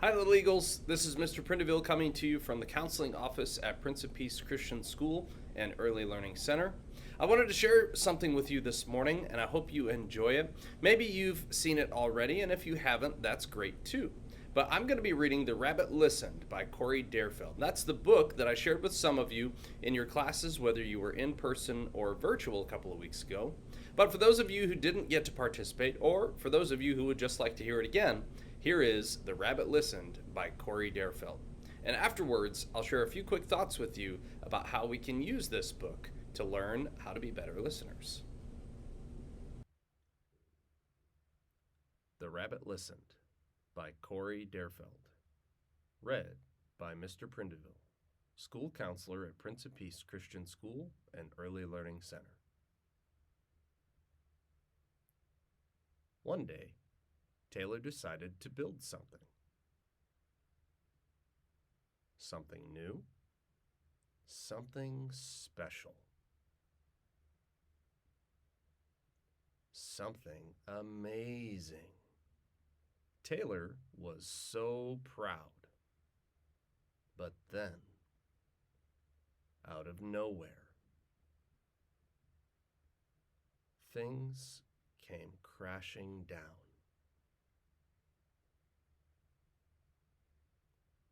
Hi, Little Eagles. This is Mr. Prindiville coming to you from the counseling office at Prince of Peace Christian School and Early Learning Center. I wanted to share something with you this morning, and I hope you enjoy it. Maybe you've seen it already, and if you haven't, that's great too. But I'm going to be reading The Rabbit Listened by Corey Darefeld. That's the book that I shared with some of you in your classes, whether you were in person or virtual a couple of weeks ago. But for those of you who didn't get to participate, or for those of you who would just like to hear it again, here is The Rabbit Listened by Corey Darefeld. And afterwards, I'll share a few quick thoughts with you about how we can use this book to learn how to be better listeners. The Rabbit Listened by Corey Darefeld. Read by Mr. Prindiville, school counselor at Prince of Peace Christian School and Early Learning Center. One day, Taylor decided to build something. Something new, something special, something amazing. Taylor was so proud. But then, out of nowhere, things came crashing down.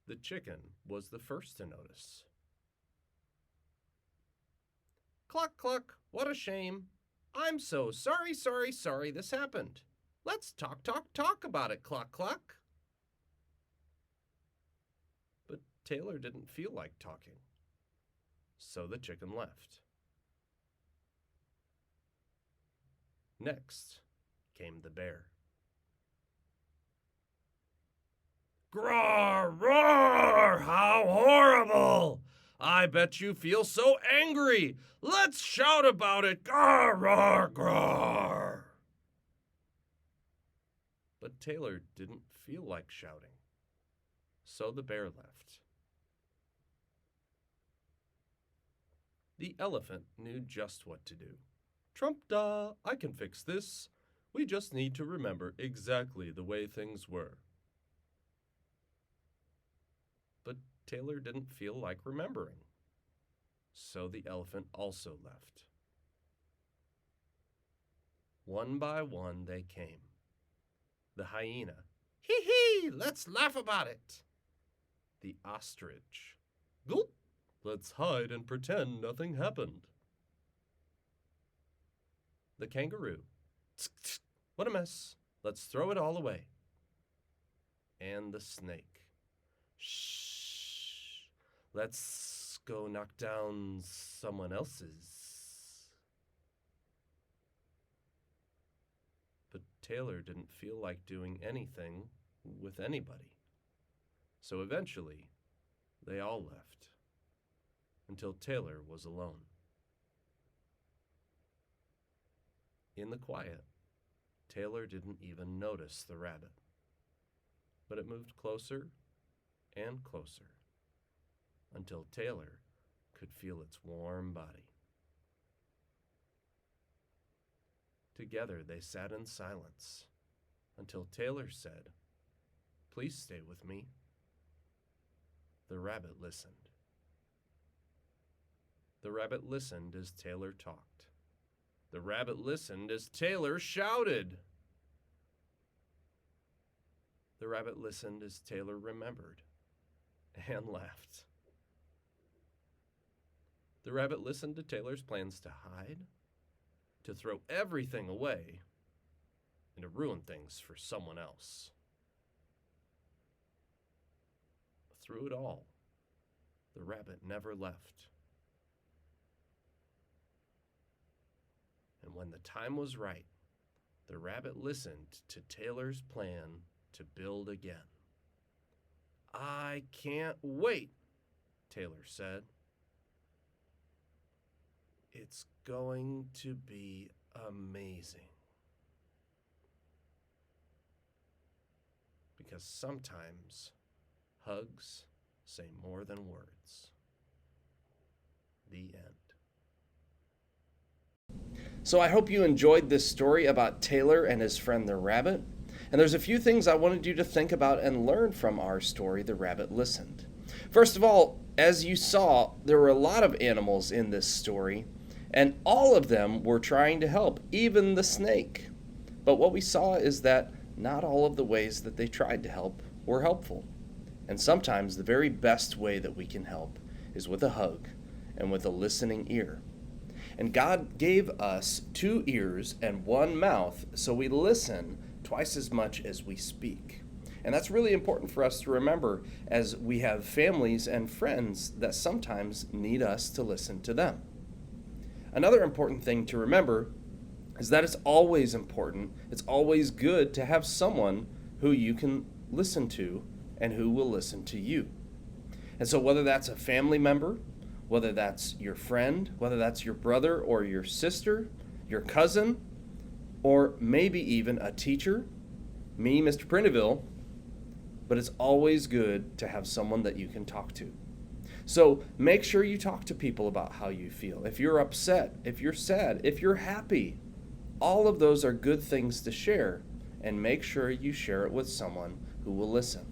The chicken was the first to notice. Cluck, cluck, what a shame. I'm so sorry this happened. Let's talk about it, cluck, cluck. But Taylor didn't feel like talking, so the chicken left. Next came the bear. Grawr, roar, how horrible! I bet you feel so angry. Let's shout about it. Grawr, roar, grawr. But Taylor didn't feel like shouting, so the bear left. The elephant knew just what to do. Trump-da, I can fix this. We just need to remember exactly the way things were. But Taylor didn't feel like remembering, so the elephant also left. One by one they came. The hyena, hee, let's laugh about it. The ostrich, gulp, let's hide and pretend nothing happened. The kangaroo, tsk, tsk, what a mess, let's throw it all away. And the snake, shh, let's go knock down someone else's. But Taylor didn't feel like doing anything with anybody. So eventually, they all left, until Taylor was alone. In the quiet, Taylor didn't even notice the rabbit, but it moved closer and closer, until Taylor could feel its warm body. Together they sat in silence until Taylor said, "Please stay with me." The rabbit listened. The rabbit listened as Taylor talked. The rabbit listened as Taylor shouted. The rabbit listened as Taylor remembered and laughed. The rabbit listened to Taylor's plans to hide, to throw everything away, and to ruin things for someone else. Through it all, the rabbit never left. And when the time was right, the rabbit listened to Taylor's plan to build again. I can't wait, Taylor said. It's going to be amazing. Because sometimes hugs say more than words. The end. So I hope you enjoyed this story about Taylor and his friend the rabbit. And there's a few things I wanted you to think about and learn from our story, The Rabbit Listened. First of all, as you saw, there were a lot of animals in this story, and all of them were trying to help, even the snake. But what we saw is that not all of the ways that they tried to help were helpful. And sometimes the very best way that we can help is with a hug and with a listening ear. And God gave us 2 ears and 1 mouth, so we listen twice as much as we speak. And that's really important for us to remember as we have families and friends that sometimes need us to listen to them. Another important thing to remember is that it's always important, it's always good to have someone who you can listen to and who will listen to you. And so whether that's a family member, whether that's your friend, whether that's your brother or your sister, your cousin, or maybe even a teacher, me, Mr. Prindiville, but it's always good to have someone that you can talk to. So make sure you talk to people about how you feel. If you're upset, if you're sad, if you're happy, all of those are good things to share, and make sure you share it with someone who will listen.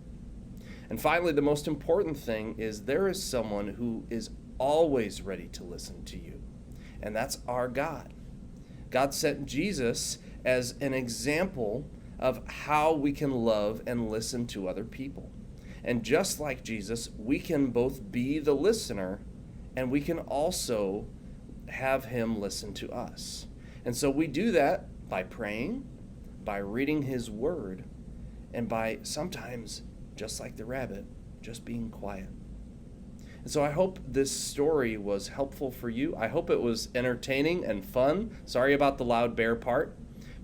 And finally, the most important thing is there is someone who is always ready to listen to you, and that's our God. God sent Jesus as an example of how we can love and listen to other people. And just like Jesus, we can both be the listener and we can also have him listen to us. And so we do that by praying, by reading his word, and by sometimes, just like the rabbit, just being quiet. And so I hope this story was helpful for you. I hope it was entertaining and fun. Sorry about the loud bear part.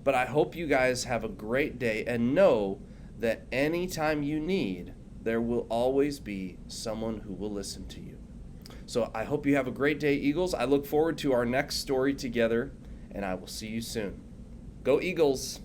But I hope you guys have a great day and know that anytime you need, there will always be someone who will listen to you. So I hope you have a great day, Eagles. I look forward to our next story together, and I will see you soon. Go Eagles!